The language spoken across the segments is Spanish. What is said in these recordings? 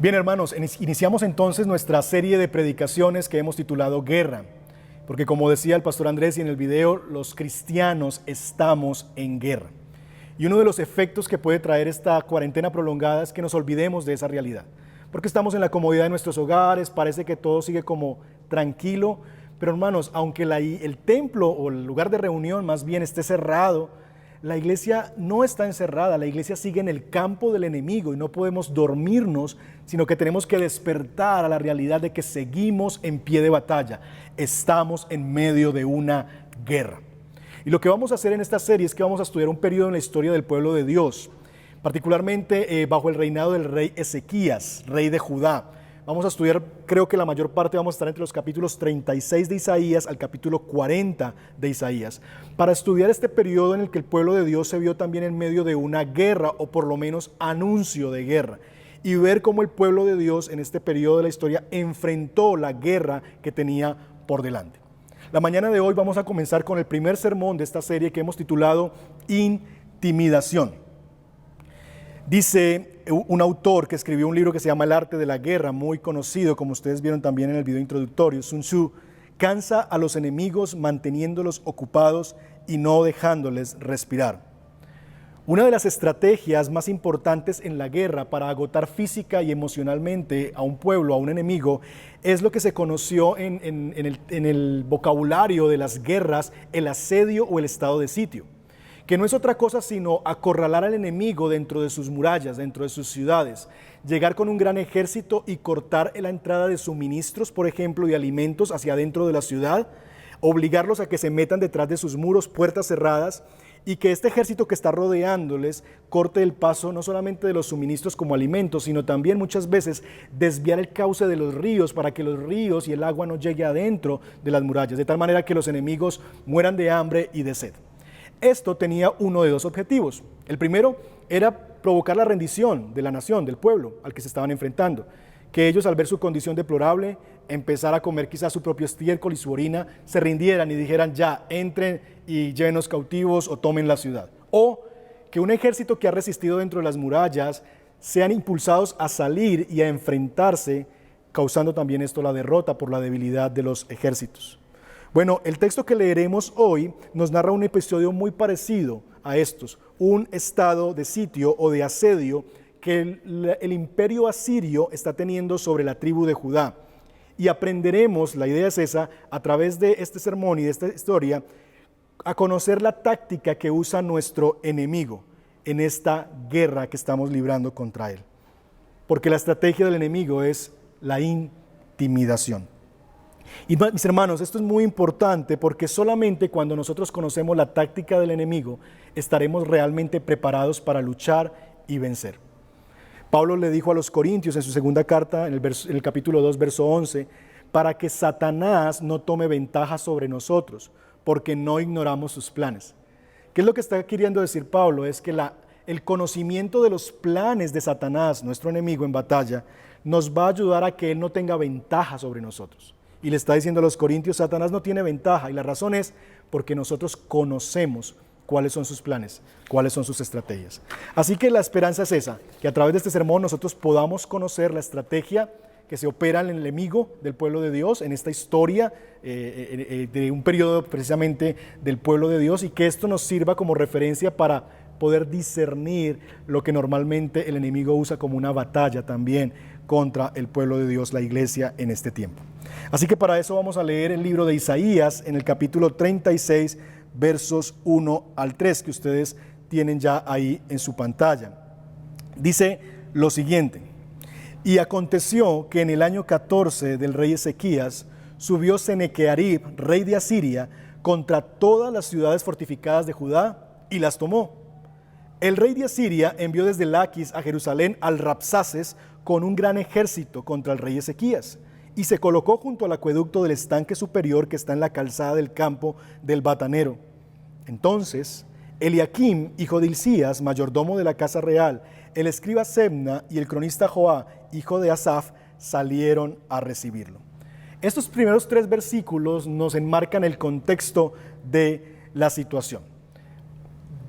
Bien, hermanos, iniciamos entonces nuestra serie de predicaciones que hemos titulado Guerra, porque como decía el pastor Andrés y en el video, los cristianos estamos en guerra. Y uno de los efectos que puede traer esta cuarentena prolongada es que nos olvidemos de esa realidad, porque estamos en la comodidad de nuestros hogares, parece que todo sigue como tranquilo, pero hermanos, aunque el templo o el lugar de reunión más bien esté cerrado, la iglesia no está encerrada, la iglesia sigue en el campo del enemigo y no podemos dormirnos, sino que tenemos que despertar a la realidad de que seguimos en pie de batalla, estamos en medio de una guerra. Y lo que vamos a hacer en esta serie es que vamos a estudiar un periodo en la historia del pueblo de Dios, particularmente bajo el reinado del rey Ezequías, rey de Judá. Vamos a estudiar, creo que la mayor parte vamos a estar entre los capítulos 36 de Isaías al capítulo 40 de Isaías, para estudiar este periodo en el que el pueblo de Dios se vio también en medio de una guerra, o por lo menos anuncio de guerra, y ver cómo el pueblo de Dios en este periodo de la historia enfrentó la guerra que tenía por delante. La mañana de hoy vamos a comenzar con el primer sermón de esta serie que hemos titulado Intimidación. Dice un autor que escribió un libro que se llama El arte de la guerra, muy conocido, como ustedes vieron también en el video introductorio, Sun Tzu: cansa a los enemigos manteniéndolos ocupados y no dejándoles respirar. Una de las estrategias más importantes en la guerra para agotar física y emocionalmente a un pueblo, a un enemigo, es lo que se conoció en el vocabulario de las guerras, el asedio o el estado de sitio, que no es otra cosa sino acorralar al enemigo dentro de sus murallas, dentro de sus ciudades, llegar con un gran ejército y cortar la entrada de suministros, por ejemplo, y alimentos hacia adentro de la ciudad, obligarlos a que se metan detrás de sus muros, puertas cerradas, y que este ejército que está rodeándoles corte el paso no solamente de los suministros como alimentos, sino también muchas veces desviar el cauce de los ríos para que los ríos y el agua no llegue adentro de las murallas, de tal manera que los enemigos mueran de hambre y de sed. Esto tenía uno de dos objetivos. El primero era provocar la rendición de la nación, del pueblo al que se estaban enfrentando, que ellos, al ver su condición deplorable, empezar a comer quizás su propio estiércol y su orina, se rindieran y dijeran: ya, entren y llévenos cautivos o tomen la ciudad. O que un ejército que ha resistido dentro de las murallas sean impulsados a salir y a enfrentarse, causando también esto la derrota por la debilidad de los ejércitos. Bueno, el texto que leeremos hoy nos narra un episodio muy parecido a estos, un estado de sitio o de asedio que el imperio asirio está teniendo sobre la tribu de Judá. Y aprenderemos, la idea es esa, a través de este sermón y de esta historia, a conocer la táctica que usa nuestro enemigo en esta guerra que estamos librando contra él. Porque la estrategia del enemigo es la intimidación. Y mis hermanos, esto es muy importante porque solamente cuando nosotros conocemos la táctica del enemigo estaremos realmente preparados para luchar y vencer. Pablo le dijo a los Corintios en su segunda carta, en el capítulo 2, verso 11, para que Satanás no tome ventaja sobre nosotros, porque no ignoramos sus planes. ¿Qué es lo que está queriendo decir Pablo? Es que el conocimiento de los planes de Satanás, nuestro enemigo en batalla, nos va a ayudar a que él no tenga ventaja sobre nosotros. Y le está diciendo a los Corintios: Satanás no tiene ventaja, y la razón es porque nosotros conocemos cuáles son sus planes, cuáles son sus estrategias. Así que la esperanza es esa, que a través de este sermón nosotros podamos conocer la estrategia que se opera en el enemigo del pueblo de Dios, en esta historia de un periodo precisamente del pueblo de Dios, y que esto nos sirva como referencia para poder discernir lo que normalmente el enemigo usa como una batalla también contra el pueblo de Dios, la iglesia, en este tiempo. Así que para eso vamos a leer el libro de Isaías en el capítulo 36, versos 1 al 3, que ustedes tienen ya ahí en su pantalla. Dice lo siguiente: y aconteció que en el año 14 del rey Ezequías subió Senequerib, rey de Asiria, contra todas las ciudades fortificadas de Judá y las tomó. El rey de Asiria envió desde Laquis a Jerusalén al Rabsaces con un gran ejército contra el rey Ezequías, y se colocó junto al acueducto del estanque superior que está en la calzada del campo del Batanero. Entonces Eliakim, hijo de Hilcías, mayordomo de la casa real, el escriba Sebna y el cronista Joá, hijo de Asaf, salieron a recibirlo. Estos primeros 3 versículos nos enmarcan el contexto de la situación.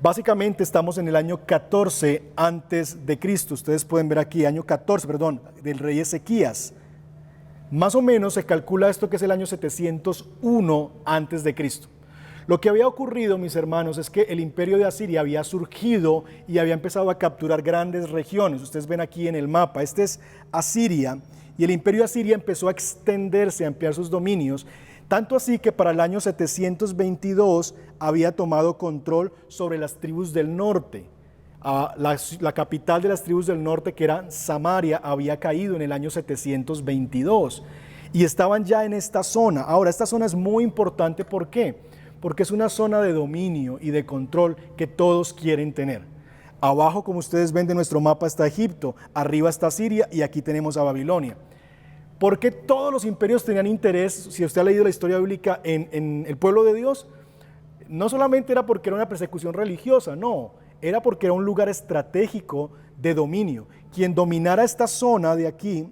Básicamente estamos en el año 14 antes de Cristo. Ustedes pueden ver aquí, año 14, perdón, del rey Ezequías. Más o menos se calcula esto que es el año 701 antes de Cristo. Lo que había ocurrido, mis hermanos, es que el imperio de Asiria había surgido y había empezado a capturar grandes regiones. Ustedes ven aquí en el mapa, este es Asiria, y el imperio de Asiria empezó a extenderse, a ampliar sus dominios, tanto así que para el año 722 había tomado control sobre las tribus del norte. La capital de las tribus del norte, que era Samaria, había caído en el año 722 y estaban ya en esta zona. Ahora, esta zona es muy importante, ¿por qué? Porque es una zona de dominio y de control que todos quieren tener. Abajo, como ustedes ven de nuestro mapa, está Egipto, arriba está Siria y aquí tenemos a Babilonia. ¿Por qué todos los imperios tenían interés, si usted ha leído la historia bíblica, en el pueblo de Dios? No solamente era porque era una persecución religiosa, no, era porque era un lugar estratégico de dominio. Quien dominara esta zona de aquí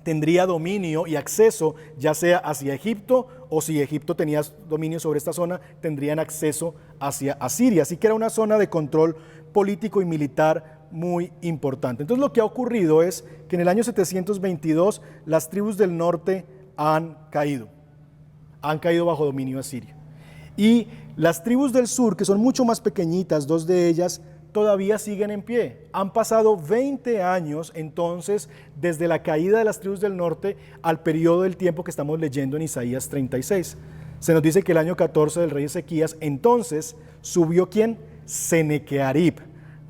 tendría dominio y acceso, ya sea hacia Egipto, o si Egipto tenía dominio sobre esta zona, tendrían acceso hacia Asiria. Así que era una zona de control político y militar muy importante. Entonces lo que ha ocurrido es que en el año 722 las tribus del norte han caído bajo dominio asirio. Y las tribus del sur, que son mucho más pequeñitas, dos de ellas, todavía siguen en pie. Han pasado 20 años entonces desde la caída de las tribus del norte al periodo del tiempo que estamos leyendo en Isaías 36. Se nos dice que el año 14 del rey Ezequías, entonces subió ¿quién? Senequearib,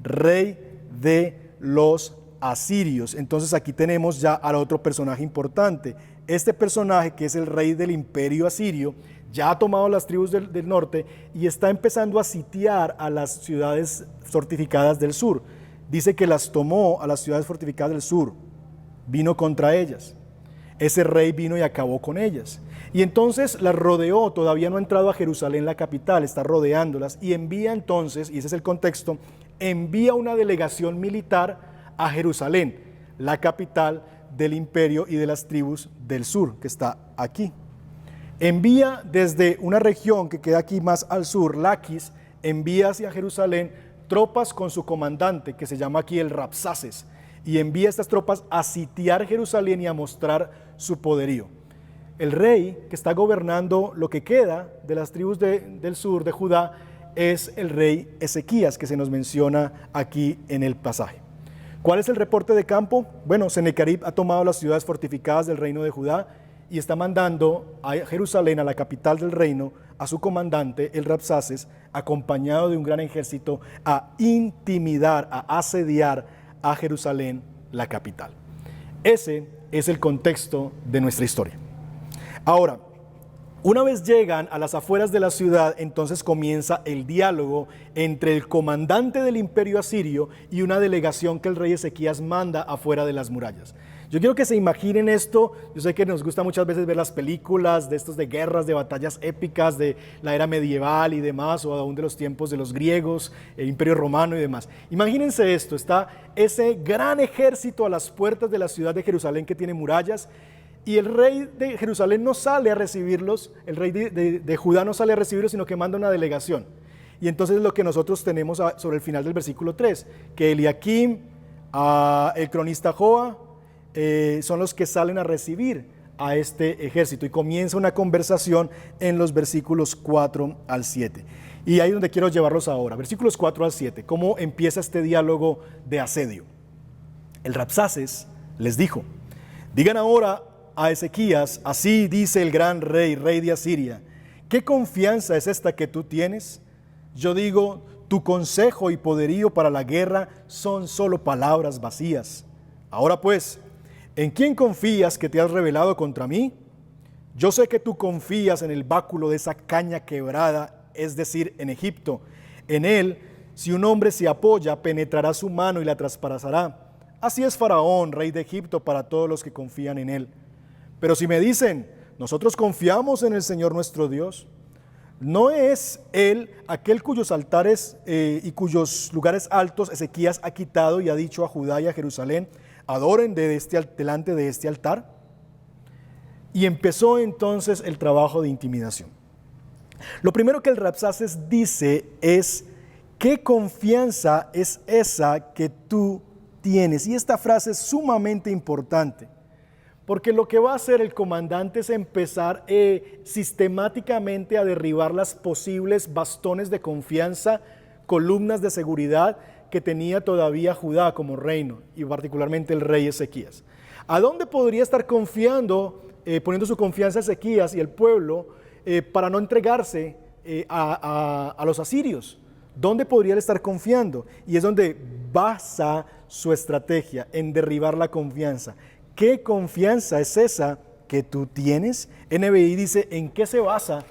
rey de los asirios. Entonces aquí tenemos ya al otro personaje importante. Este personaje, que es el rey del imperio asirio, ya ha tomado las tribus del norte y está empezando a sitiar a las ciudades fortificadas del sur. Dice que las tomó a las ciudades fortificadas del sur, vino contra ellas. Ese rey vino y acabó con ellas. Y entonces las rodeó, todavía no ha entrado a Jerusalén, la capital, está rodeándolas, y envía entonces, y ese es el contexto, envía una delegación militar a Jerusalén, la capital del imperio y de las tribus del sur, que está aquí. Envía desde una región que queda aquí más al sur, Laquis, envía hacia Jerusalén tropas con su comandante, que se llama aquí el Rabsaces, y envía estas tropas a sitiar Jerusalén y a mostrar su poderío. El rey que está gobernando lo que queda de las tribus del sur de Judá es el rey Ezequías, que se nos menciona aquí en el pasaje. ¿Cuál es el reporte de campo? Bueno, Senequerib ha tomado las ciudades fortificadas del reino de Judá y está mandando a Jerusalén, a la capital del reino, a su comandante, el Rabsaces, acompañado de un gran ejército, a intimidar, a asediar a Jerusalén, la capital. Ese es el contexto de nuestra historia. Ahora, una vez llegan a las afueras de la ciudad, entonces comienza el diálogo entre el comandante del imperio asirio y una delegación que el rey Ezequías manda afuera de las murallas. Yo quiero que se imaginen esto. Yo sé que nos gusta muchas veces ver las películas de estos de guerras, de batallas épicas de la era medieval y demás, o aún de los tiempos de los griegos, el imperio romano y demás. Imagínense esto, está ese gran ejército a las puertas de la ciudad de Jerusalén que tiene murallas, y el rey de Jerusalén no sale a recibirlos, el rey de Judá no sale a recibirlos, sino que manda una delegación. Y entonces lo que nosotros tenemos sobre el final del versículo 3, que Eliakim, el cronista Joa, son los que salen a recibir a este ejército, y comienza una conversación en los versículos 4 al 7. Y ahí es donde quiero llevarlos ahora, versículos 4 al 7, cómo empieza este diálogo de asedio. El Rabsaces les dijo: digan ahora a Ezequías, así dice el gran rey, rey de Asiria, ¿qué confianza es esta que tú tienes? Yo digo, tu consejo y poderío para la guerra son solo palabras vacías. Ahora pues, ¿en quién confías que te has rebelado contra mí? Yo sé que tú confías en el báculo de esa caña quebrada, es decir, en Egipto. En él, si un hombre se apoya, penetrará su mano y la traspasará. Así es Faraón, rey de Egipto, para todos los que confían en él. Pero si me dicen, nosotros confiamos en el Señor nuestro Dios, ¿no es Él aquel cuyos altares y cuyos lugares altos Ezequías ha quitado y ha dicho a Judá y a Jerusalén, adoren delante de este altar? Y empezó entonces el trabajo de intimidación. Lo primero que el Rabsaces dice es ¿Qué confianza es esa que tú tienes? Y esta frase es sumamente importante, porque lo que va a hacer el comandante es empezar sistemáticamente a derribar las posibles bastones de confianza, columnas de seguridad que tenía todavía Judá como reino, y particularmente el rey Ezequías. ¿A dónde podría estar confiando, poniendo su confianza Ezequías y el pueblo para no entregarse a los asirios? ¿Dónde podría él estar confiando? Y es donde basa su estrategia, en derribar la confianza. ¿Qué confianza es esa que tú tienes? NBI dice, ¿en qué se basa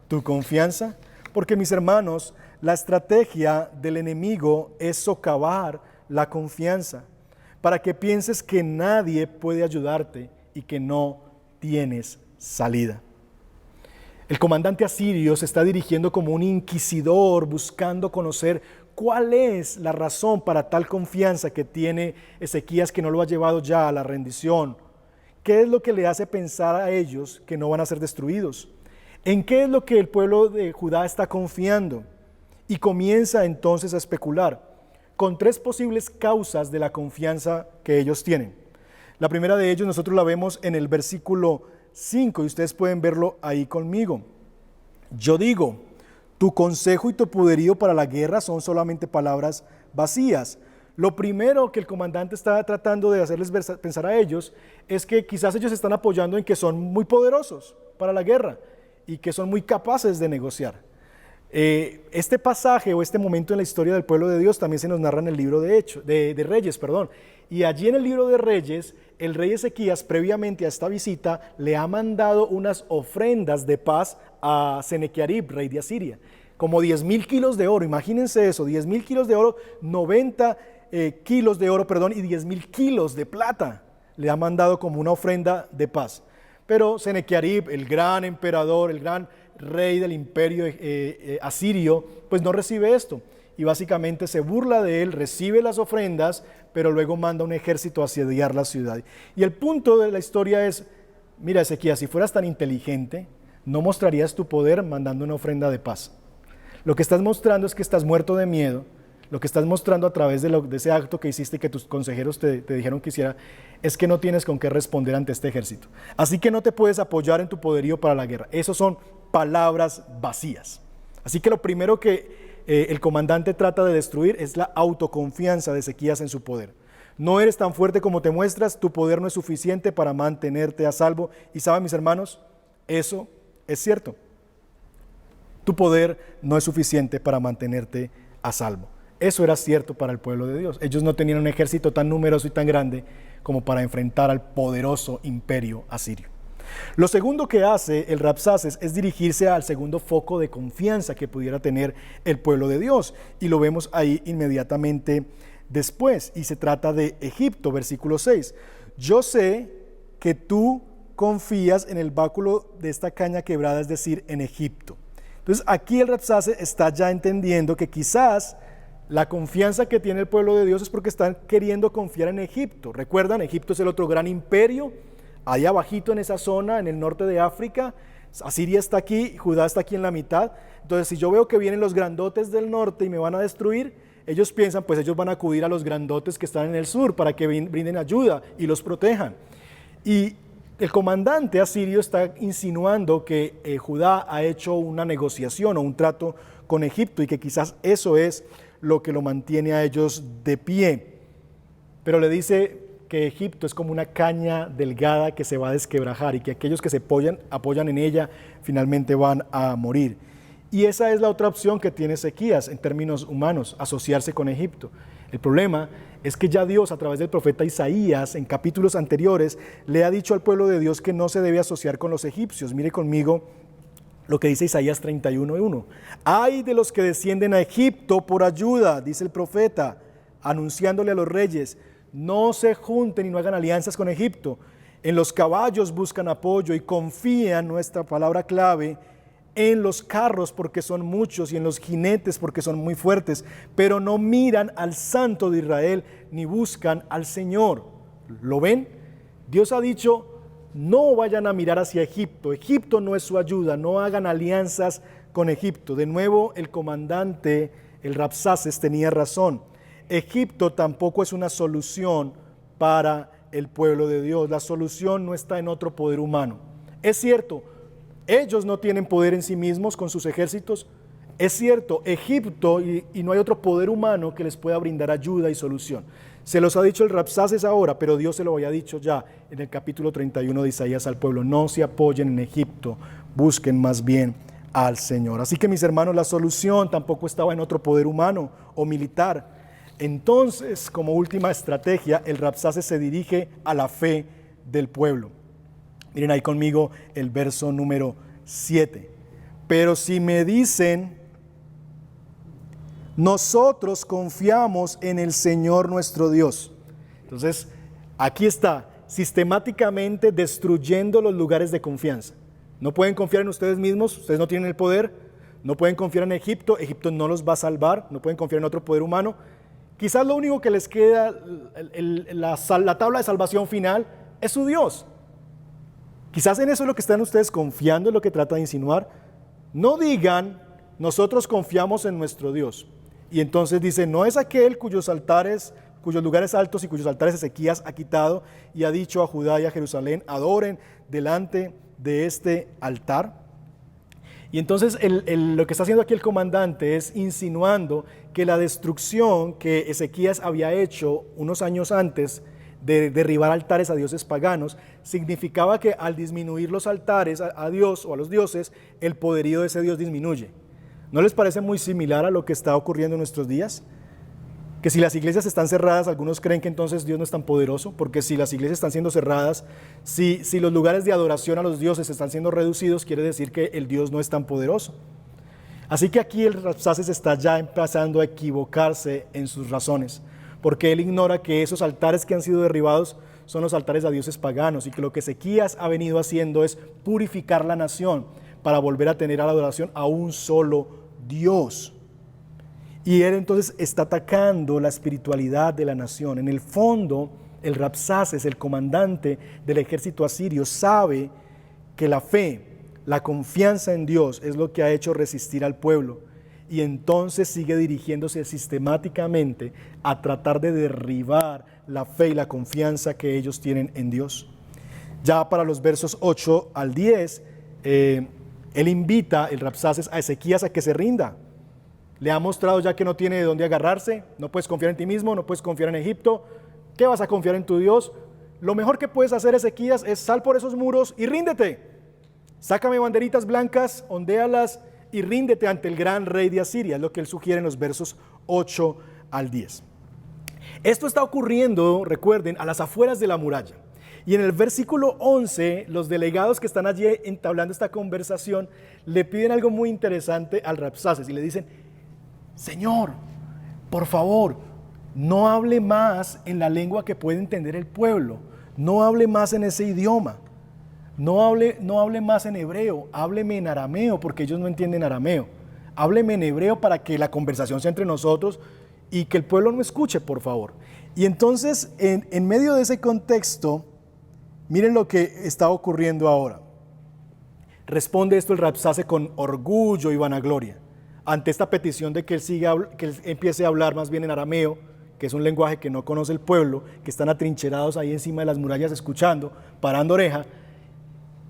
tu confianza? Porque, mis hermanos, la estrategia del enemigo es socavar la confianza, para que pienses que nadie puede ayudarte y que no tienes salida. El comandante asirio se está dirigiendo como un inquisidor, buscando conocer cuál es la razón para tal confianza que tiene Ezequías, que no lo ha llevado ya a la rendición. ¿Qué es lo que le hace pensar a ellos que no van a ser destruidos? ¿En qué es lo que el pueblo de Judá está confiando? Y comienza entonces a especular con tres posibles causas de la confianza que ellos tienen. La primera de ellos nosotros la vemos en el versículo 5 y ustedes pueden verlo ahí conmigo. Yo digo, tu consejo y tu poderío para la guerra son solamente palabras vacías. Lo primero que el comandante está tratando de hacerles pensar a ellos es que quizás ellos están apoyando en que son muy poderosos para la guerra y que son muy capaces de negociar. Este pasaje o este momento en la historia del pueblo de Dios también se nos narra en el libro de Reyes. Y allí en el libro de Reyes, el rey Ezequías, previamente a esta visita, le ha mandado unas ofrendas de paz a Senequerib, rey de Asiria, como 10,000 kilos de oro. Imagínense eso, 10,000 kilos de oro, 90 kilos de oro, y 10,000 kilos de plata le ha mandado como una ofrenda de paz. Pero Senequerib, el gran emperador, el gran rey del imperio asirio, pues no recibe esto y básicamente se burla de él, recibe las ofrendas, pero luego manda un ejército a asediar la ciudad. Y el punto de la historia es, mira Ezequías, si fueras tan inteligente, no mostrarías tu poder mandando una ofrenda de paz. Lo que estás mostrando es que estás muerto de miedo. Lo que estás mostrando a través de ese acto que hiciste, que tus consejeros te dijeron que hiciera, es que no tienes con qué responder ante este ejército. Así que no te puedes apoyar en tu poderío para la guerra. Esos son palabras vacías. Así que lo primero que el comandante trata de destruir es la autoconfianza de Ezequías en su poder. No eres tan fuerte como te muestras, tu poder no es suficiente para mantenerte a salvo. Y saben, mis hermanos, eso es cierto. Tu poder no es suficiente para mantenerte a salvo. Eso era cierto para el pueblo de Dios. Ellos no tenían un ejército tan numeroso y tan grande como para enfrentar al poderoso imperio asirio. Lo segundo que hace el Rabsaces es dirigirse al segundo foco de confianza que pudiera tener el pueblo de Dios, y lo vemos ahí inmediatamente después, y se trata de Egipto, versículo 6. Yo sé que tú confías en el báculo de esta caña quebrada, es decir, en Egipto. Entonces aquí el Rabsaces está ya entendiendo que quizás la confianza que tiene el pueblo de Dios es porque están queriendo confiar en Egipto. Recuerdan, Egipto es el otro gran imperio, allá abajito en esa zona, en el norte de África. Asiria está aquí, Judá está aquí en la mitad. Entonces, si yo veo que vienen los grandotes del norte y me van a destruir, ellos piensan, pues ellos van a acudir a los grandotes que están en el sur para que brinden ayuda y los protejan. Y el comandante asirio está insinuando que Judá ha hecho una negociación o un trato con Egipto y que quizás eso es lo que lo mantiene a ellos de pie. Pero le dice que Egipto es como una caña delgada que se va a desquebrajar y que aquellos que se apoyan en ella finalmente van a morir. Y esa es la otra opción que tiene Ezequías en términos humanos, asociarse con Egipto. El problema es que ya Dios, a través del profeta Isaías, en capítulos anteriores, le ha dicho al pueblo de Dios que no se debe asociar con los egipcios. Mire conmigo lo que dice Isaías 31:1. Ay de los que descienden a Egipto por ayuda, dice el profeta, anunciándole a los reyes, no se junten y no hagan alianzas con Egipto. En los caballos buscan apoyo y confían, nuestra palabra clave, en los carros porque son muchos y en los jinetes porque son muy fuertes, pero no miran al Santo de Israel ni buscan al Señor. ¿Lo ven? Dios ha dicho, no vayan a mirar hacia Egipto. Egipto no es su ayuda, no hagan alianzas con Egipto. De nuevo, el comandante el Rabsaces tenía razón. Egipto tampoco es una solución para el pueblo de Dios. La solución no está en otro poder humano. Es cierto, ellos no tienen poder en sí mismos con sus ejércitos. Es cierto, Egipto y no hay otro poder humano que les pueda brindar ayuda y solución. Se los ha dicho el Rabsaces ahora, pero Dios se lo había dicho ya en el capítulo 31 de Isaías al pueblo. No se apoyen en Egipto, busquen más bien al Señor. Así que mis hermanos, la solución tampoco estaba en otro poder humano o militar. Entonces, como última estrategia, el Rabsaces se dirige a la fe del pueblo. Miren ahí conmigo el verso número 7. Pero si me dicen, nosotros confiamos en el Señor nuestro Dios. Entonces, aquí está, sistemáticamente destruyendo los lugares de confianza. No pueden confiar en ustedes mismos, ustedes no tienen el poder. No pueden confiar en Egipto, Egipto no los va a salvar. No pueden confiar en otro poder humano. Quizás lo único que les queda, la tabla de salvación final, es su Dios. Quizás en eso es lo que están ustedes confiando, es lo que trata de insinuar. No digan, nosotros confiamos en nuestro Dios. Y entonces dice, no es aquel cuyos lugares altos y cuyos altares Ezequías ha quitado y ha dicho a Judá y a Jerusalén, adoren delante de este altar. Y entonces lo que está haciendo aquí el comandante es insinuando que la destrucción que Ezequías había hecho unos años antes de derribar altares a dioses paganos, significaba que al disminuir los altares a Dios o a los dioses, el poderío de ese Dios disminuye. ¿No les parece muy similar a lo que está ocurriendo en nuestros días? Que si las iglesias están cerradas, algunos creen que entonces Dios no es tan poderoso, porque si las iglesias están siendo cerradas, si los lugares de adoración a los dioses están siendo reducidos, quiere decir que el Dios no es tan poderoso. Así que aquí el Rabsaces está ya empezando a equivocarse en sus razones, porque él ignora que esos altares que han sido derribados son los altares a dioses paganos y que lo que Ezequías ha venido haciendo es purificar la nación para volver a tener a la adoración a un solo Dios. Y él entonces está atacando la espiritualidad de la nación. En el fondo, el Rabsaces, el comandante del ejército asirio, sabe que la fe, la confianza en Dios es lo que ha hecho resistir al pueblo. Y entonces sigue dirigiéndose sistemáticamente a tratar de derribar la fe y la confianza que ellos tienen en Dios. Ya para los versos 8 al 10, él invita, el Rabsaces, a Ezequías a que se rinda. Le ha mostrado ya que no tiene de dónde agarrarse, no puedes confiar en ti mismo, no puedes confiar en Egipto. ¿Qué vas a confiar en tu Dios? Lo mejor que puedes hacer, Ezequías, es sal por esos muros y ríndete. Sácame banderitas blancas, ondéalas y ríndete ante el gran rey de Asiria, es lo que él sugiere en los versos 8 al 10. Esto está ocurriendo, recuerden, a las afueras de la muralla. Y en el versículo 11, los delegados que están allí entablando esta conversación le piden algo muy interesante al Rabsaces y le dicen, Señor, por favor, no hable más en la lengua que puede entender el pueblo, no hable más en ese idioma, no hable más en hebreo, hábleme en arameo porque ellos no entienden arameo, hábleme en hebreo para que la conversación sea entre nosotros y que el pueblo no escuche, por favor. Y entonces, en medio de ese contexto, miren lo que está ocurriendo ahora. Responde esto el Rabsaces con orgullo y vanagloria ante esta petición de que él empiece a hablar más bien en arameo, que es un lenguaje que no conoce el pueblo, que están atrincherados ahí encima de las murallas escuchando, parando oreja,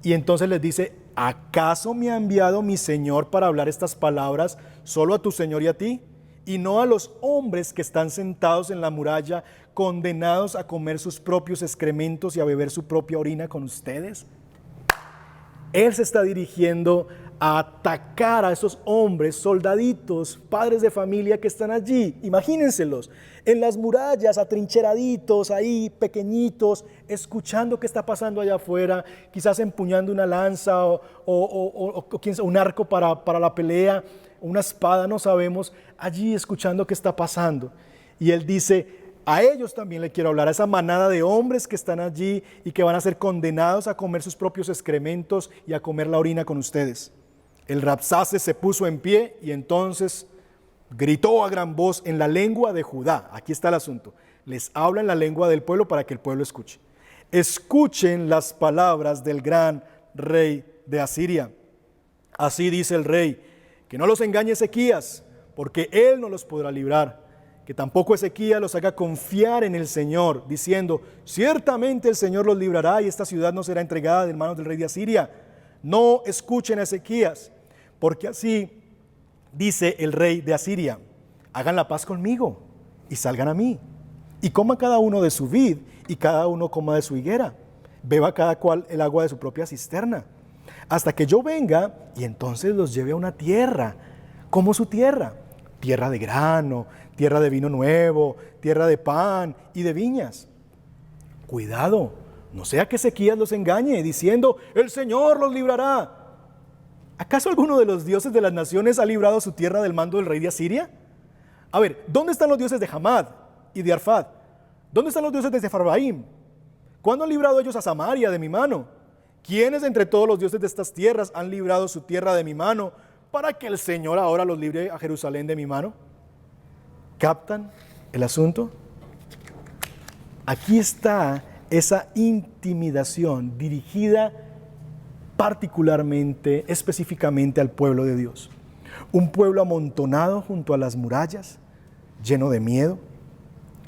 y entonces les dice, ¿acaso me ha enviado mi Señor para hablar estas palabras solo a tu Señor y a ti? Y no a los hombres que están sentados en la muralla, condenados a comer sus propios excrementos y a beber su propia orina con ustedes. Él se está dirigiendo a atacar a esos hombres, soldaditos, padres de familia que están allí, imagínenselos, en las murallas, atrincheraditos, ahí pequeñitos, escuchando qué está pasando allá afuera, quizás empuñando una lanza o un arco para la pelea, una espada, no sabemos, allí escuchando qué está pasando. Y él dice, a ellos también le quiero hablar, a esa manada de hombres que están allí y que van a ser condenados a comer sus propios excrementos y a comer la orina con ustedes. El Rabsaces se puso en pie y entonces gritó a gran voz en la lengua de Judá. Aquí está el asunto. Les habla en la lengua del pueblo para que el pueblo escuche. Escuchen las palabras del gran rey de Asiria. Así dice el rey, que no los engañe Ezequías, porque Él no los podrá librar. Que tampoco Ezequías los haga confiar en el Señor, diciendo, ciertamente el Señor los librará y esta ciudad no será entregada de manos del rey de Asiria. No escuchen a Ezequías, porque así dice el rey de Asiria, hagan la paz conmigo y salgan a mí, y coma cada uno de su vid y cada uno coma de su higuera, beba cada cual el agua de su propia cisterna, hasta que yo venga y entonces los lleve a una tierra, como su tierra, tierra de grano, tierra de vino nuevo, tierra de pan y de viñas. Cuidado, no sea que Ezequías los engañe diciendo, el Señor los librará. ¿Acaso alguno de los dioses de las naciones ha librado su tierra del mando del rey de Asiria? A ver, ¿dónde están los dioses de Hamad y de Arfad? ¿Dónde están los dioses de Sefarbaim? ¿Cuándo han librado ellos a Samaria de mi mano? ¿Quiénes entre todos los dioses de estas tierras han librado su tierra de mi mano para que el Señor ahora los libre a Jerusalén de mi mano? ¿Captan el asunto? Aquí está esa intimidación dirigida particularmente, específicamente al pueblo de Dios. Un pueblo amontonado junto a las murallas, lleno de miedo,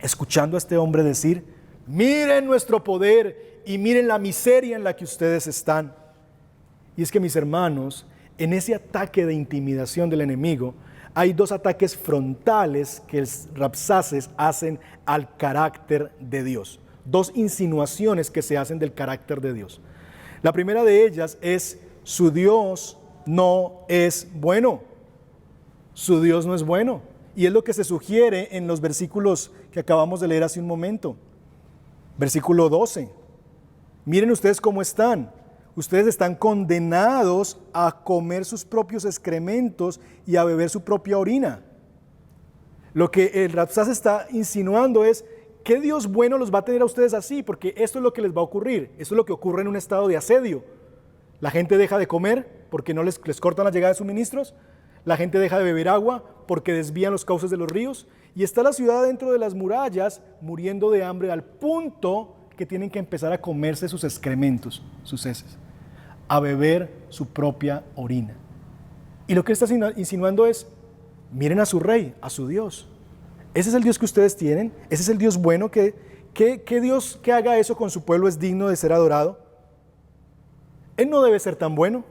escuchando a este hombre decir, miren nuestro poder y miren la miseria en la que ustedes están. Y es que, mis hermanos, en ese ataque de intimidación del enemigo, hay dos ataques frontales que Rabsaces hacen al carácter de Dios. Dos insinuaciones que se hacen del carácter de Dios. La primera de ellas es, su Dios no es bueno. Su Dios no es bueno. Y es lo que se sugiere en los versículos que acabamos de leer hace un momento. Versículo 12. Miren ustedes cómo están. Ustedes están condenados a comer sus propios excrementos y a beber su propia orina. Lo que el Rabsaces está insinuando es, ¿qué Dios bueno los va a tener a ustedes así? Porque esto es lo que les va a ocurrir. Esto es lo que ocurre en un estado de asedio. La gente deja de comer porque no les cortan la llegada de suministros. La gente deja de beber agua porque desvían los cauces de los ríos. Y está la ciudad dentro de las murallas muriendo de hambre al punto que tienen que empezar a comerse sus excrementos, sus heces, a beber su propia orina. Y lo que está insinuando es, miren a su rey, a su Dios. Ese es el Dios que ustedes tienen, ese es el Dios bueno, que Dios que haga eso con su pueblo es digno de ser adorado. Él no debe ser tan bueno.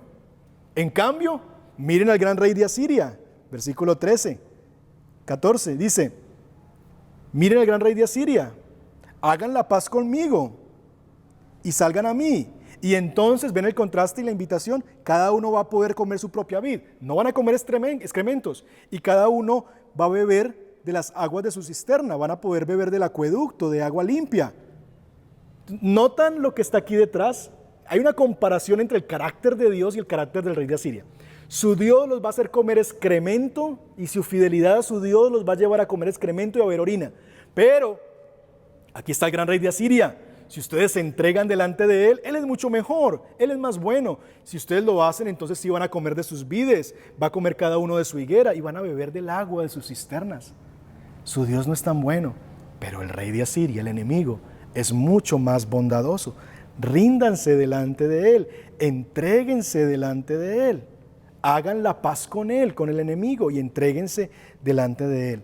En cambio, miren al gran rey de Asiria, versículo 13, 14, dice, miren al gran rey de Asiria, hagan la paz conmigo y salgan a mí. Y entonces, ven el contraste y la invitación, cada uno va a poder comer su propia vid, no van a comer excrementos, y cada uno va a beber de las aguas de su cisterna, van a poder beber del acueducto, de agua limpia. ¿Notan lo que está aquí detrás? Hay una comparación entre el carácter de Dios y el carácter del rey de Asiria. Su Dios los va a hacer comer excremento y su fidelidad a su Dios los va a llevar a comer excremento y a beber orina. Pero aquí está el gran rey de Asiria. Si ustedes se entregan delante de él, él es mucho mejor, él es más bueno. Si ustedes lo hacen, entonces sí van a comer de sus vides, va a comer cada uno de su higuera y van a beber del agua de sus cisternas. Su Dios no es tan bueno, pero el rey de Asiria, el enemigo, es mucho más bondadoso. Ríndanse delante de él, entréguense delante de él, hagan la paz con él, con el enemigo, y entréguense delante de él.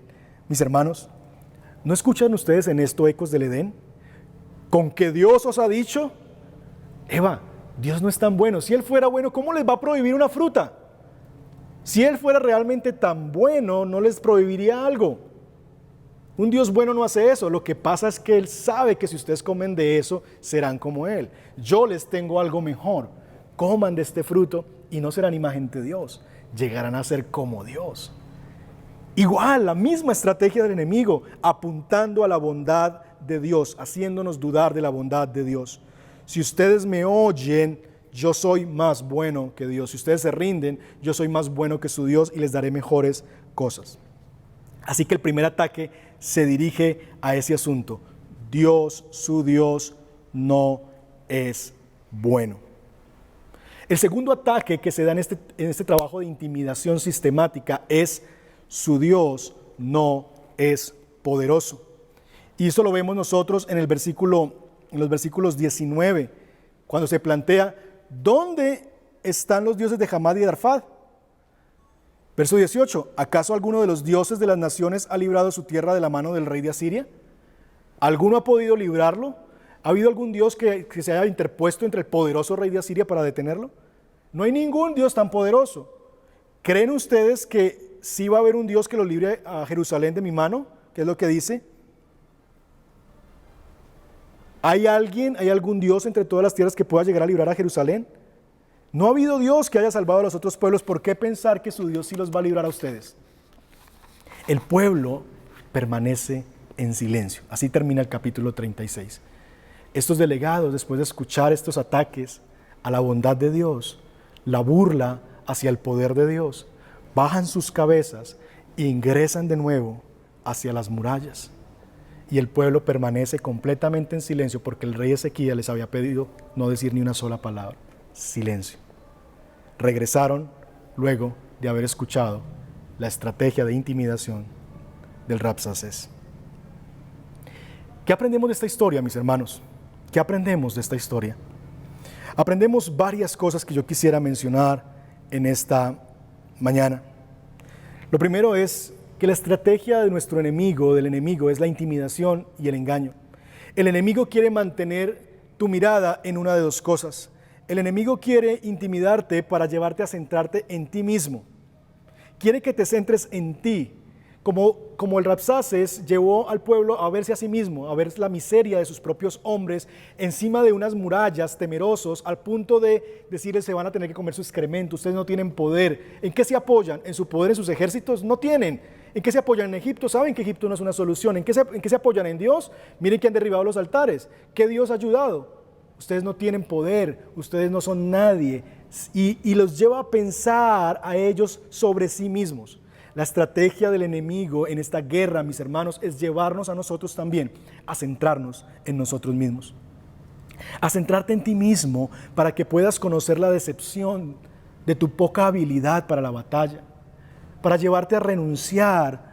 Mis hermanos, ¿no escuchan ustedes en esto ecos del Edén? Con que Dios os ha dicho, Eva, Dios no es tan bueno. Si él fuera bueno, ¿cómo les va a prohibir una fruta? Si él fuera realmente tan bueno, no les prohibiría algo. Un Dios bueno no hace eso. Lo que pasa es que él sabe que si ustedes comen de eso, serán como él. Yo les tengo algo mejor. Coman de este fruto y no serán imagen de Dios. Llegarán a ser como Dios. Igual, la misma estrategia del enemigo, apuntando a la bondad de Dios, haciéndonos dudar de la bondad de Dios. Si ustedes me oyen, yo soy más bueno que Dios. Si ustedes se rinden, yo soy más bueno que su Dios y les daré mejores cosas. Así que el primer ataque se dirige a ese asunto. Dios, su Dios, no es bueno. El segundo ataque que se da en este trabajo de intimidación sistemática es: su Dios no es poderoso. Y eso lo vemos nosotros en los versículos 19, cuando se plantea, ¿dónde están los dioses de Hamad y de Arfad? Verso 18, ¿acaso alguno de los dioses de las naciones ha librado su tierra de la mano del rey de Asiria? ¿Alguno ha podido librarlo? ¿Ha habido algún dios que se haya interpuesto entre el poderoso rey de Asiria para detenerlo? No hay ningún dios tan poderoso. ¿Creen ustedes que sí va a haber un dios que lo libre a Jerusalén de mi mano? ¿Qué es lo que dice? ¿Hay algún dios entre todas las tierras que pueda llegar a librar a Jerusalén? No ha habido Dios que haya salvado a los otros pueblos. ¿Por qué pensar que su Dios sí los va a librar a ustedes? El pueblo permanece en silencio. Así termina el capítulo 36. Estos delegados, después de escuchar estos ataques a la bondad de Dios, la burla hacia el poder de Dios, bajan sus cabezas e ingresan de nuevo hacia las murallas. Y el pueblo permanece completamente en silencio porque el rey Ezequías les había pedido no decir ni una sola palabra. Silencio. Regresaron luego de haber escuchado la estrategia de intimidación del Rabsacés. ¿Qué aprendemos de esta historia, mis hermanos? ¿Qué aprendemos de esta historia? Aprendemos varias cosas que yo quisiera mencionar en esta mañana. Lo primero es que la estrategia de nuestro enemigo, del enemigo, es la intimidación y el engaño. El enemigo quiere mantener tu mirada en una de dos cosas. El enemigo quiere intimidarte para llevarte a centrarte en ti mismo. Quiere que te centres en ti, como el Rabsaces llevó al pueblo a verse a sí mismo, a ver la miseria de sus propios hombres encima de unas murallas, temerosos, al punto de decirles se van a tener que comer su excremento, ustedes no tienen poder. ¿En qué se apoyan? ¿En su poder, en sus ejércitos? No tienen. ¿En qué se apoyan en Egipto? Saben que Egipto no es una solución. ¿En qué se apoyan en Dios? Miren que han derribado los altares. ¿Qué Dios ha ayudado? Ustedes no tienen poder, ustedes no son nadie, y los lleva a pensar a ellos sobre sí mismos. La estrategia del enemigo en esta guerra, mis hermanos, es llevarnos a nosotros también a centrarnos en nosotros mismos, a centrarte en ti mismo para que puedas conocer la decepción de tu poca habilidad para la batalla, para llevarte a renunciar,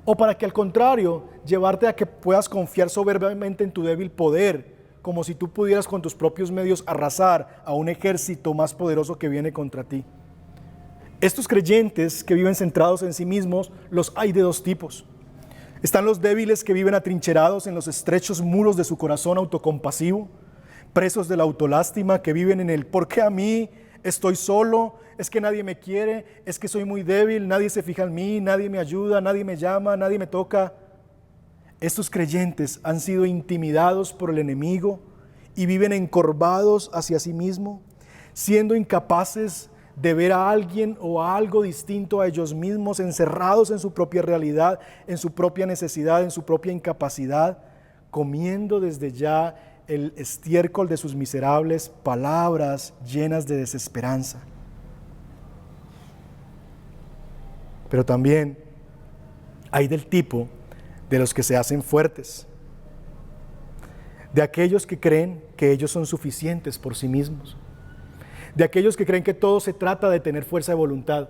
o para que al contrario, llevarte a que puedas confiar soberbiamente en tu débil poder, como si tú pudieras con tus propios medios arrasar a un ejército más poderoso que viene contra ti. Estos creyentes que viven centrados en sí mismos, los hay de dos tipos. Están los débiles que viven atrincherados en los estrechos muros de su corazón autocompasivo, presos de la autolástima, que viven en el ¿por qué a mí? Estoy solo, es que nadie me quiere, es que soy muy débil, nadie se fija en mí, nadie me ayuda, nadie me llama, nadie me toca. Estos creyentes han sido intimidados por el enemigo y viven encorvados hacia sí mismo, siendo incapaces de ver a alguien o a algo distinto a ellos mismos, encerrados en su propia realidad, en su propia necesidad, en su propia incapacidad, comiendo desde ya el estiércol de sus miserables palabras llenas de desesperanza. Pero también hay del tipo de los que se hacen fuertes, de aquellos que creen que ellos son suficientes por sí mismos, de aquellos que creen que todo se trata de tener fuerza de voluntad,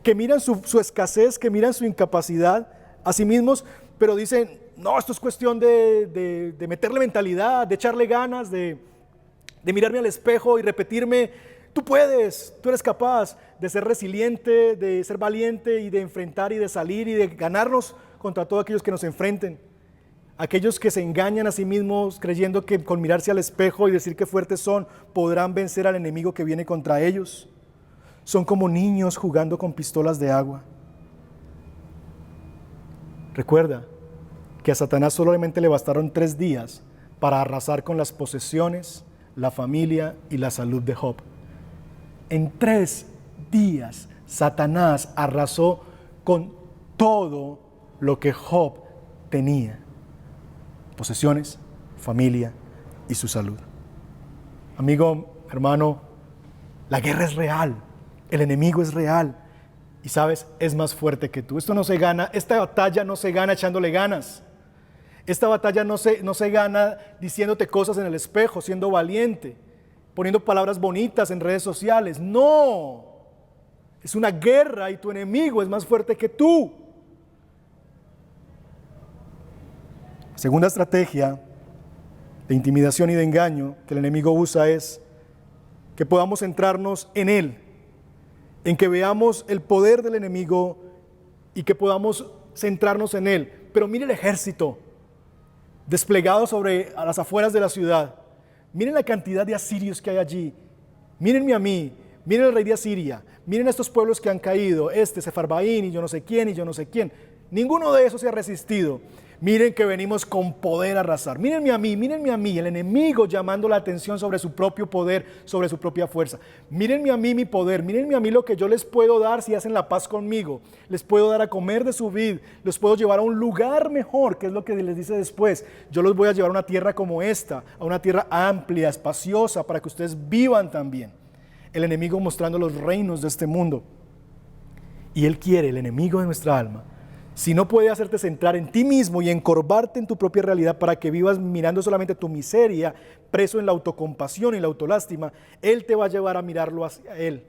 que miran su escasez, que miran su incapacidad a sí mismos, pero dicen, no, esto es cuestión de meterle mentalidad, de echarle ganas, de mirarme al espejo y repetirme, tú puedes, tú eres capaz de ser resiliente, de ser valiente y de enfrentar y de salir y de ganarnos contra todos aquellos que nos enfrenten. Aquellos que se engañan a sí mismos creyendo que con mirarse al espejo y decir que fuertes son, podrán vencer al enemigo que viene contra ellos. Son como niños jugando con pistolas de agua. Recuerda que a Satanás solamente le bastaron 3 días para arrasar con las posesiones, la familia y la salud de Job. En 3 días Satanás arrasó con todo lo que Job tenía: posesiones, familia y su salud. Amigo, hermano, la guerra es real, el enemigo es real y sabes, es más fuerte que tú. Esto no se gana, esta batalla no se gana echándole ganas. Esta batalla no se gana diciéndote cosas en el espejo, siendo valiente, poniendo palabras bonitas en redes sociales. No, es una guerra y tu enemigo es más fuerte que tú. Segunda estrategia de intimidación y de engaño que el enemigo usa es que podamos centrarnos en él en que veamos el poder del enemigo y que podamos centrarnos en él. Pero mire el ejército desplegado sobre a las afueras de la ciudad. Miren la cantidad de asirios que hay allí. Mírenme a mí, miren el rey de Asiria, miren a estos pueblos que han caído, Sefarbaín y yo no sé quién y yo no sé quién. Ninguno de esos se ha resistido. Miren que venimos con poder a arrasar. Mírenme a mí, el enemigo llamando la atención sobre su propio poder, sobre su propia fuerza. Mírenme a mí mi poder, mírenme a mí lo que yo les puedo dar si hacen la paz conmigo. Les puedo dar a comer de su vid, los puedo llevar a un lugar mejor, que es lo que les dice después. Yo los voy a llevar a una tierra como esta, a una tierra amplia, espaciosa, para que ustedes vivan también. El enemigo mostrando los reinos de este mundo. Y él quiere, el enemigo de nuestra alma, si no puede hacerte centrar en ti mismo y encorvarte en tu propia realidad para que vivas mirando solamente tu miseria, preso en la autocompasión y la autolástima, él te va a llevar a mirarlo hacia él.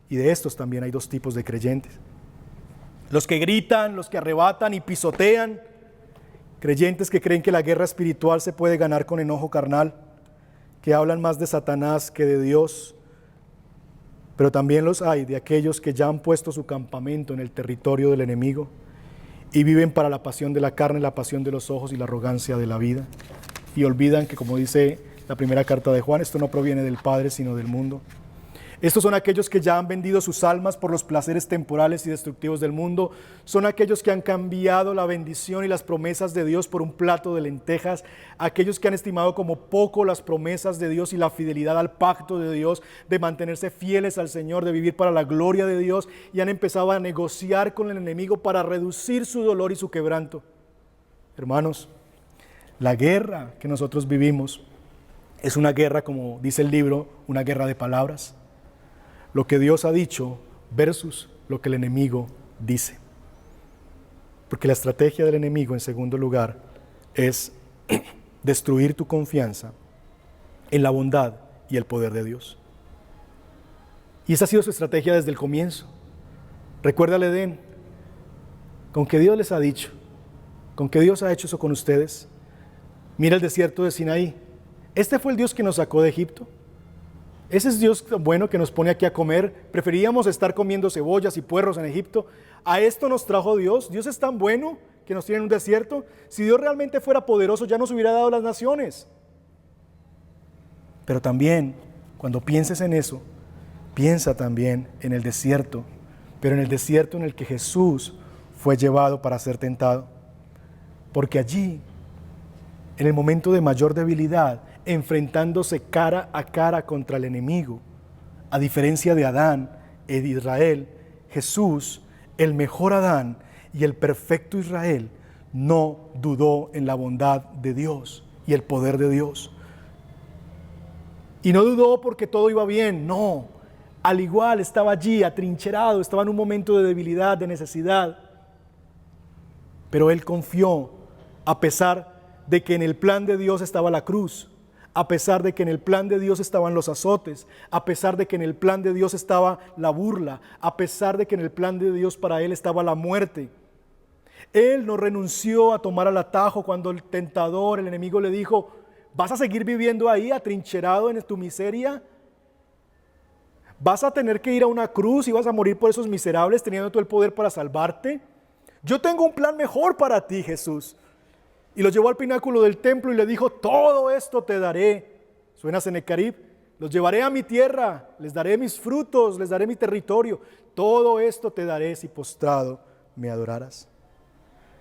Y de estos también hay dos tipos de creyentes. Los que gritan, los que arrebatan y pisotean, creyentes que creen que la guerra espiritual se puede ganar con enojo carnal, que hablan más de Satanás que de Dios. Pero también los hay de aquellos que ya han puesto su campamento en el territorio del enemigo y viven para la pasión de la carne, la pasión de los ojos y la arrogancia de la vida. Y olvidan que, como dice la primera carta de Juan, esto no proviene del Padre sino del mundo. Estos son aquellos que ya han vendido sus almas por los placeres temporales y destructivos del mundo. Son aquellos que han cambiado la bendición y las promesas de Dios por un plato de lentejas. Aquellos que han estimado como poco las promesas de Dios y la fidelidad al pacto de Dios, de mantenerse fieles al Señor, de vivir para la gloria de Dios, y han empezado a negociar con el enemigo para reducir su dolor y su quebranto. Hermanos, la guerra que nosotros vivimos es una guerra, como dice el libro, una guerra de palabras. Lo que Dios ha dicho versus lo que el enemigo dice. Porque la estrategia del enemigo, en segundo lugar, es destruir tu confianza en la bondad y el poder de Dios. Y esa ha sido su estrategia desde el comienzo. Recuerda el Edén, con que Dios les ha dicho, con que Dios ha hecho eso con ustedes. Mira el desierto de Sinaí. Este fue el Dios que nos sacó de Egipto. Ese es Dios bueno que nos pone aquí a comer. Preferíamos estar comiendo cebollas y puerros en Egipto. A esto nos trajo Dios. Dios es tan bueno que nos tiene en un desierto. Si Dios realmente fuera poderoso, ya nos hubiera dado las naciones. Pero también, cuando pienses en eso, piensa también en el desierto, pero en el desierto en el que Jesús fue llevado para ser tentado. Porque allí, en el momento de mayor debilidad, enfrentándose cara a cara contra el enemigo, a diferencia de Adán y de Israel, Jesús, el mejor Adán y el perfecto Israel, no dudó en la bondad de Dios y el poder de Dios. Y no dudó porque todo iba bien, no. Al igual estaba allí, atrincherado, estaba en un momento de debilidad, de necesidad. Pero él confió, a pesar de que en el plan de Dios estaba la cruz, a pesar de que en el plan de Dios estaban los azotes, a pesar de que en el plan de Dios estaba la burla, a pesar de que en el plan de Dios para él estaba la muerte. Él no renunció a tomar al atajo cuando el tentador, el enemigo le dijo: ¿vas a seguir viviendo ahí atrincherado en tu miseria? ¿Vas a tener que ir a una cruz y vas a morir por esos miserables teniendo tú el poder para salvarte? Yo tengo un plan mejor para ti, Jesús. Y lo llevó al pináculo del templo y le dijo: todo esto te daré. Suena Senecarib. Los llevaré a mi tierra, les daré mis frutos, les daré mi territorio. Todo esto te daré si postrado me adoraras.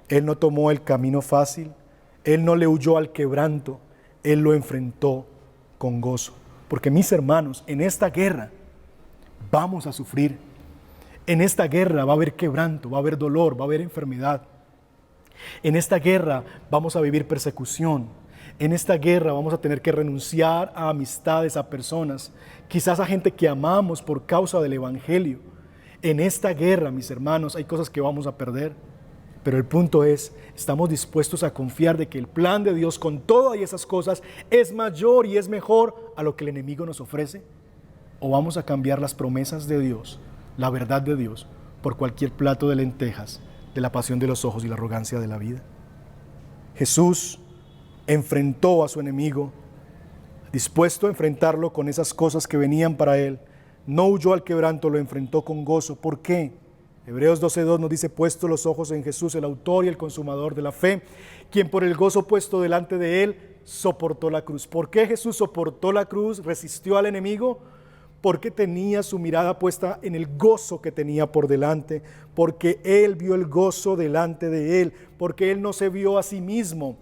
Él no tomó el camino fácil, él no le huyó al quebranto, él lo enfrentó con gozo. Porque mis hermanos, en esta guerra vamos a sufrir. En esta guerra va a haber quebranto, va a haber dolor, va a haber enfermedad. En esta guerra vamos a vivir persecución. En esta guerra vamos a tener que renunciar a amistades, a personas, quizás a gente que amamos por causa del Evangelio. En esta guerra, mis hermanos, hay cosas que vamos a perder. Pero el punto es, ¿estamos dispuestos a confiar de que el plan de Dios con todas esas cosas es mayor y es mejor a lo que el enemigo nos ofrece? ¿O vamos a cambiar las promesas de Dios, la verdad de Dios, por cualquier plato de lentejas, de la pasión de los ojos y la arrogancia de la vida? Jesús enfrentó a su enemigo, dispuesto a enfrentarlo con esas cosas que venían para él, no huyó al quebranto, lo enfrentó con gozo. ¿Por qué? Hebreos 12:2 nos dice: puesto los ojos en Jesús, el autor y el consumador de la fe, quien por el gozo puesto delante de él soportó la cruz. ¿Por qué Jesús soportó la cruz, resistió al enemigo? Porque tenía su mirada puesta en el gozo que tenía por delante, porque él vio el gozo delante de él, porque él no se vio a sí mismo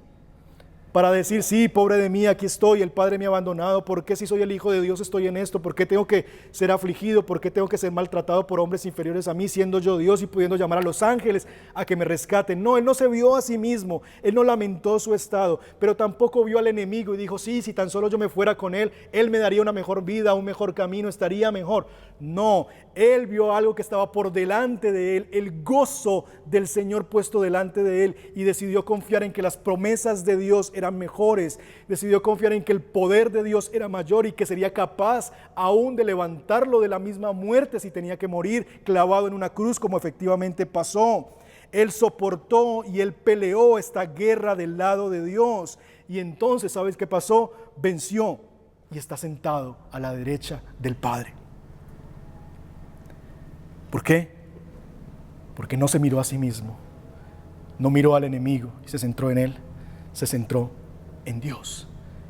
para decir: sí, pobre de mí, aquí estoy, el Padre me ha abandonado, ¿por qué si soy el Hijo de Dios estoy en esto? ¿Por qué tengo que ser afligido? ¿Por qué tengo que ser maltratado por hombres inferiores a mí, siendo yo Dios y pudiendo llamar a los ángeles a que me rescaten? No, él no se vio a sí mismo, él no lamentó su estado, pero tampoco vio al enemigo y dijo: sí, si tan solo yo me fuera con él me daría una mejor vida, un mejor camino, estaría mejor. No, él vio algo que estaba por delante de él, el gozo del Señor puesto delante de él, y decidió confiar en que las promesas de Dios eran mejores, decidió confiar en que el poder de Dios era mayor y que sería capaz aún de levantarlo de la misma muerte si tenía que morir clavado en una cruz, como efectivamente pasó. Él soportó y él peleó esta guerra del lado de Dios, y entonces, ¿sabes qué pasó? Venció y está sentado a la derecha del Padre. ¿Por qué? Porque no se miró a sí mismo, no miró al enemigo y se centró en él, se centró en Dios,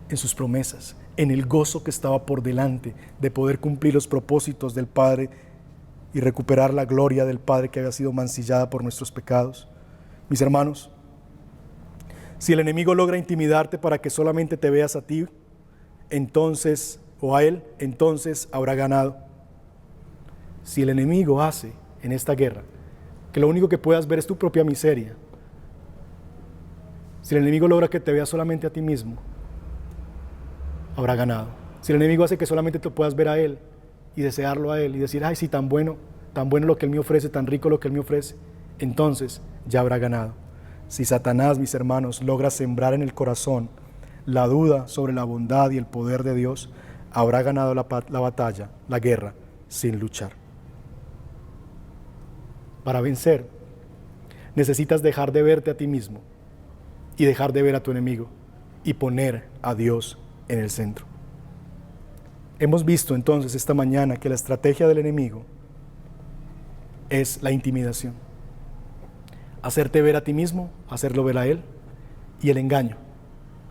en sus promesas, en el gozo que estaba por delante de poder cumplir los propósitos del Padre y recuperar la gloria del Padre que había sido mancillada por nuestros pecados. Mis hermanos, si el enemigo logra intimidarte para que solamente te veas a ti, entonces, o a él, entonces habrá ganado. Si el enemigo hace en esta guerra que lo único que puedas ver es tu propia miseria, si el enemigo logra que te veas solamente a ti mismo, habrá ganado. Si el enemigo hace que solamente te puedas ver a él y desearlo a él y decir: ay, sí, tan bueno lo que él me ofrece, tan rico lo que él me ofrece, entonces ya habrá ganado. Si Satanás, mis hermanos, logra sembrar en el corazón la duda sobre la bondad y el poder de Dios, habrá ganado la batalla, la guerra, sin luchar. Para vencer, necesitas dejar de verte a ti mismo y dejar de ver a tu enemigo y poner a Dios en el centro. Hemos visto entonces esta mañana que la estrategia del enemigo es la intimidación. Hacerte ver a ti mismo, hacerlo ver a él, y el engaño,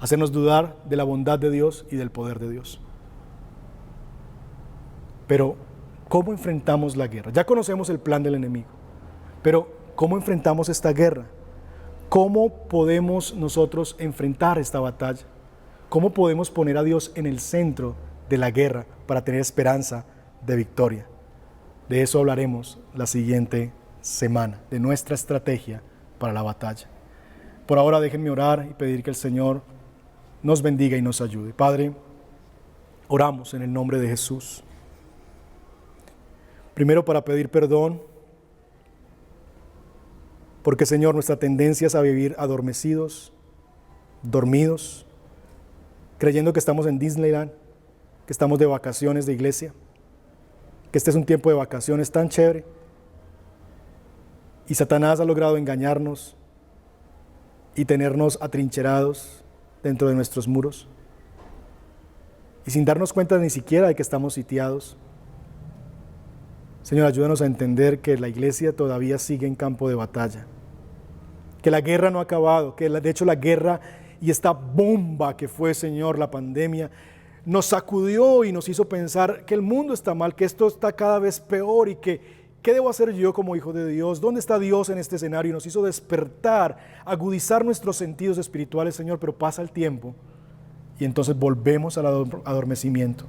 hacernos dudar de la bondad de Dios y del poder de Dios. Pero, ¿cómo enfrentamos la guerra? Ya conocemos el plan del enemigo, pero ¿cómo enfrentamos esta guerra? ¿Cómo podemos nosotros enfrentar esta batalla? ¿Cómo podemos poner a Dios en el centro de la guerra para tener esperanza de victoria? De eso hablaremos la siguiente semana, de nuestra estrategia para la batalla. Por ahora déjenme orar y pedir que el Señor nos bendiga y nos ayude. Padre, oramos en el nombre de Jesús. Primero, para pedir perdón, porque, Señor, nuestra tendencia es a vivir adormecidos, dormidos, creyendo que estamos en Disneyland, que estamos de vacaciones de iglesia, que este es un tiempo de vacaciones tan chévere. Y Satanás ha logrado engañarnos y tenernos atrincherados dentro de nuestros muros, y sin darnos cuenta ni siquiera de que estamos sitiados. Señor, ayúdanos a entender que la iglesia todavía sigue en campo de batalla, que la guerra no ha acabado, que de hecho la guerra y esta bomba que fue, Señor, la pandemia, nos sacudió y nos hizo pensar que el mundo está mal, que esto está cada vez peor y que ¿qué debo hacer yo como hijo de Dios? ¿Dónde está Dios en este escenario? Y nos hizo despertar, agudizar nuestros sentidos espirituales, Señor, pero pasa el tiempo y entonces volvemos al adormecimiento.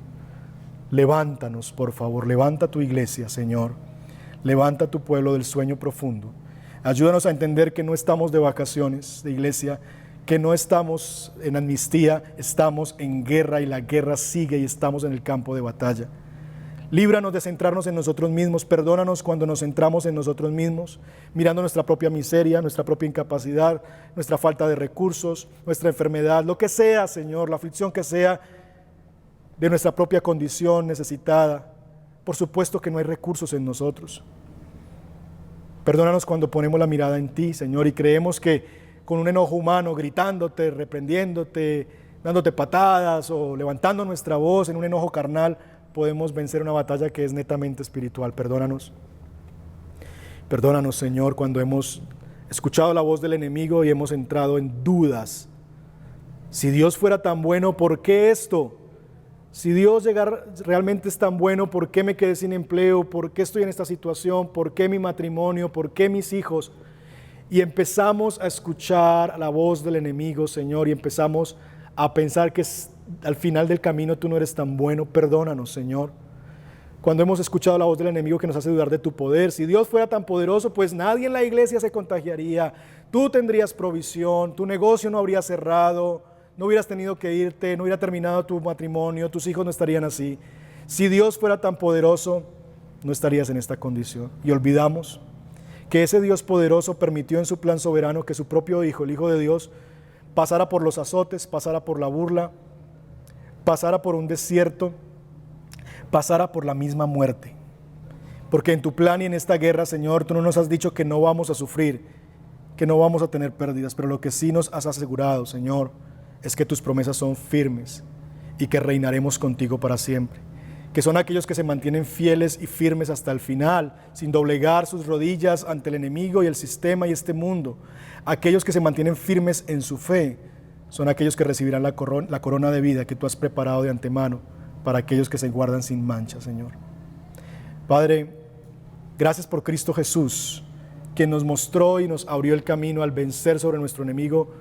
Levántanos, por favor, levanta tu iglesia, Señor. Levanta tu pueblo del sueño profundo. Ayúdanos a entender que no estamos de vacaciones de iglesia, que no estamos en amnistía, estamos en guerra y la guerra sigue y estamos en el campo de batalla. Líbranos de centrarnos en nosotros mismos, perdónanos cuando nos centramos en nosotros mismos, mirando nuestra propia miseria, nuestra propia incapacidad, nuestra falta de recursos, nuestra enfermedad, lo que sea, Señor, la aflicción que sea, de nuestra propia condición necesitada. Por supuesto que no hay recursos en nosotros. Perdónanos cuando ponemos la mirada en ti, Señor, y creemos que con un enojo humano, gritándote, reprendiéndote, dándote patadas o levantando nuestra voz en un enojo carnal, podemos vencer una batalla que es netamente espiritual. Perdónanos. Perdónanos, Señor, cuando hemos escuchado la voz del enemigo y hemos entrado en dudas. Si Dios fuera tan bueno, ¿por qué esto? Si Dios realmente es tan bueno, ¿por qué me quedé sin empleo? ¿Por qué estoy en esta situación? ¿Por qué mi matrimonio? ¿Por qué mis hijos? Y empezamos a escuchar la voz del enemigo, Señor, y empezamos a pensar que al final del camino tú no eres tan bueno. Perdónanos, Señor. Cuando hemos escuchado la voz del enemigo que nos hace dudar de tu poder, si Dios fuera tan poderoso, pues nadie en la iglesia se contagiaría, tú tendrías provisión, tu negocio no habría cerrado, no hubieras tenido que irte, no hubiera terminado tu matrimonio, tus hijos no estarían así. Si Dios fuera tan poderoso, no estarías en esta condición. Y olvidamos que ese Dios poderoso permitió en su plan soberano que su propio Hijo, el Hijo de Dios, pasara por los azotes, pasara por la burla, pasara por un desierto, pasara por la misma muerte. Porque en tu plan y en esta guerra, Señor, tú no nos has dicho que no vamos a sufrir, que no vamos a tener pérdidas, pero lo que sí nos has asegurado, Señor, es que tus promesas son firmes y que reinaremos contigo para siempre. Que son aquellos que se mantienen fieles y firmes hasta el final, sin doblegar sus rodillas ante el enemigo y el sistema y este mundo. Aquellos que se mantienen firmes en su fe son aquellos que recibirán la corona de vida que tú has preparado de antemano para aquellos que se guardan sin mancha, Señor. Padre, gracias por Cristo Jesús, quien nos mostró y nos abrió el camino al vencer sobre nuestro enemigo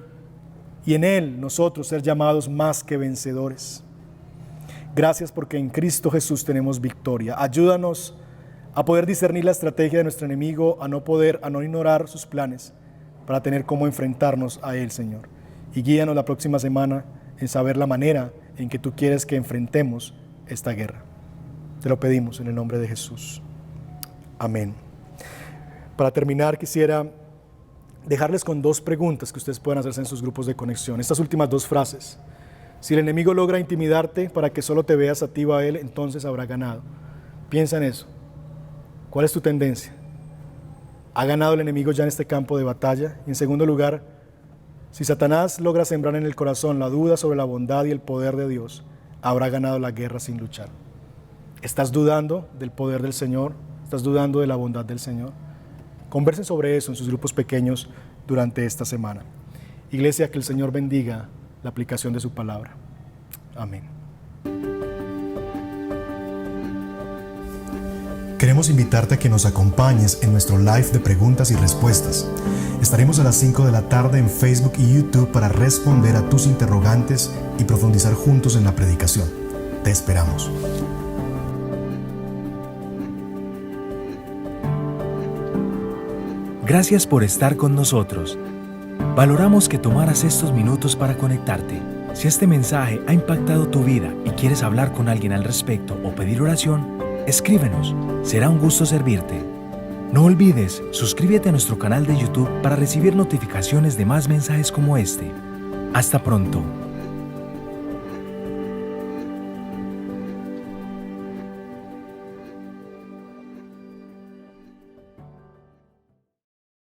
y en Él nosotros ser llamados más que vencedores. Gracias porque en Cristo Jesús tenemos victoria. Ayúdanos a poder discernir la estrategia de nuestro enemigo, a no ignorar sus planes, para tener cómo enfrentarnos a Él, Señor. Y guíanos la próxima semana en saber la manera en que tú quieres que enfrentemos esta guerra. Te lo pedimos en el nombre de Jesús. Amén. Para terminar, quisiera dejarles con 2 preguntas que ustedes puedan hacerse en sus grupos de conexión. Estas últimas 2 frases. Si el enemigo logra intimidarte para que solo te veas a ti o a él, entonces habrá ganado. Piensa en eso. ¿Cuál es tu tendencia? ¿Ha ganado el enemigo ya en este campo de batalla? Y en segundo lugar, si Satanás logra sembrar en el corazón la duda sobre la bondad y el poder de Dios, habrá ganado la guerra sin luchar. ¿Estás dudando del poder del Señor? ¿Estás dudando de la bondad del Señor? Conversen sobre eso en sus grupos pequeños durante esta semana. Iglesia, que el Señor bendiga la aplicación de su palabra. Amén. Queremos invitarte a que nos acompañes en nuestro live de preguntas y respuestas. Estaremos a las 5 de la tarde en Facebook y YouTube para responder a tus interrogantes y profundizar juntos en la predicación. Te esperamos. Gracias por estar con nosotros. Valoramos que tomaras estos minutos para conectarte. Si este mensaje ha impactado tu vida y quieres hablar con alguien al respecto o pedir oración, escríbenos. Será un gusto servirte. No olvides, suscríbete a nuestro canal de YouTube para recibir notificaciones de más mensajes como este. Hasta pronto.